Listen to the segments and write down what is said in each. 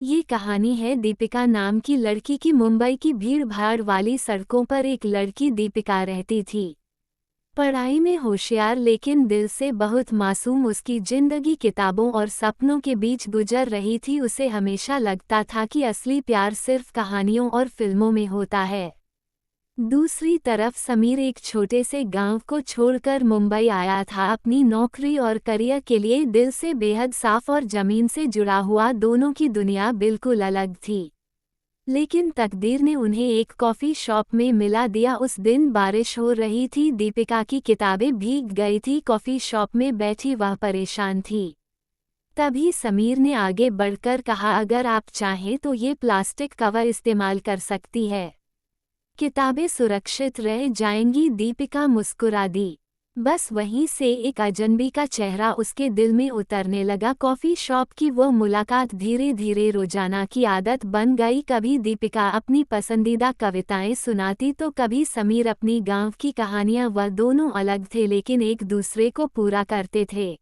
ये कहानी है दीपिका नाम की लड़की की। मुंबई की भीड़-भाड़ वाली सड़कों पर एक लड़की दीपिका रहती थी। पढ़ाई में होशियार लेकिन दिल से बहुत मासूम। उसकी जिंदगी किताबों और सपनों के बीच गुजर रही थी। उसे हमेशा लगता था कि असली प्यार सिर्फ कहानियों और फिल्मों में होता है। दूसरी तरफ समीर एक छोटे से गांव को छोड़कर मुंबई आया था। अपनी नौकरी और करियर के लिए दिल से बेहद साफ और जमीन से जुड़ा हुआ। दोनों की दुनिया बिल्कुल अलग थी। लेकिन तकदीर ने उन्हें एक कॉफ़ी शॉप में मिला दिया। उस दिन बारिश हो रही थी। दीपिका की किताबें भीग गई थी। कॉफ़ी शॉप में बैठी वह परेशान थी। तभी समीर ने आगे बढ़कर कहा, अगर आप चाहें तो ये प्लास्टिक कवर इस्तेमाल कर सकती है। किताबें सुरक्षित रह जाएंगी। दीपिका मुस्कुरा दी। बस वहीं से एक अजनबी का चेहरा उसके दिल में उतरने लगा। कॉफ़ी शॉप की वो मुलाकात धीरे धीरे रोजाना की आदत बन गई। कभी दीपिका अपनी पसंदीदा कविताएं सुनाती तो कभी समीर अपनी गांव की कहानियां। वह दोनों अलग थे लेकिन एक दूसरे को पूरा करते थे।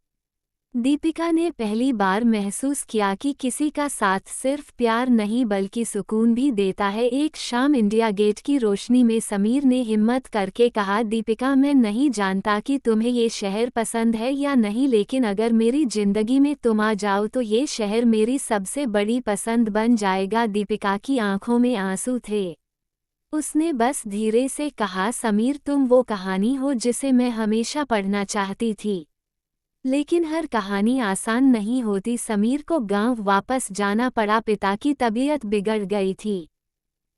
दीपिका ने पहली बार महसूस किया कि किसी का साथ सिर्फ प्यार नहीं बल्कि सुकून भी देता है। एक शाम इंडिया गेट की रोशनी में समीर ने हिम्मत करके कहा, दीपिका मैं नहीं जानता कि तुम्हें ये शहर पसंद है या नहीं, लेकिन अगर मेरी जिंदगी में तुम आ जाओ तो ये शहर मेरी सबसे बड़ी पसंद बन जाएगा। दीपिका की आंखों में आंसू थे। उसने बस धीरे से कहा, समीर तुम वो कहानी हो जिसे मैं हमेशा पढ़ना चाहती थी। लेकिन हर कहानी आसान नहीं होती। समीर को गांव वापस जाना पड़ा। पिता की तबीयत बिगड़ गई थी।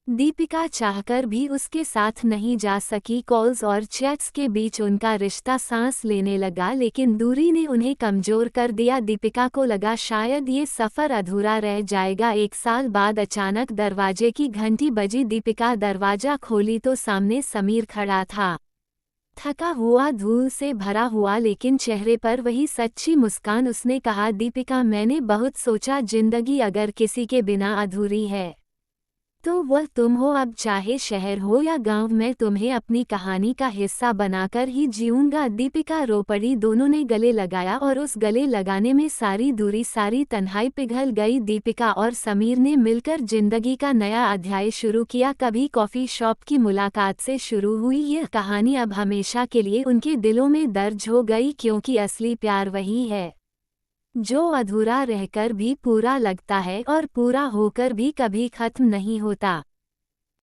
दीपिका चाहकर भी उसके साथ नहीं जा सकी। कॉल्स और चैट्स के बीच उनका रिश्ता सांस लेने लगा, लेकिन दूरी ने उन्हें कमजोर कर दिया। दीपिका को लगा शायद ये सफ़र अधूरा रह जाएगा। एक साल बाद अचानक दरवाजे की घंटी बजी। दीपिका दरवाजा खोली तो सामने समीर खड़ा था। थका हुआ, धूल से भरा हुआ, लेकिन चेहरे पर वही सच्ची मुस्कान। उसने कहा, दीपिका मैंने बहुत सोचा, जिंदगी अगर किसी के बिना अधूरी है तो वह तुम हो। अब चाहे शहर हो या गांव, मैं तुम्हें अपनी कहानी का हिस्सा बनाकर ही जीऊंगा। दीपिका रो पड़ी। दोनों ने गले लगाया और उस गले लगाने में सारी दूरी, सारी तन्हाई पिघल गई। दीपिका और समीर ने मिलकर जिंदगी का नया अध्याय शुरू किया। कभी कॉफ़ी शॉप की मुलाकात से शुरू हुई यह कहानी अब हमेशा के लिए उनके दिलों में दर्ज हो गई, क्योंकि असली प्यार वही है जो अधूरा रहकर भी पूरा लगता है और पूरा होकर भी कभी खत्म नहीं होता।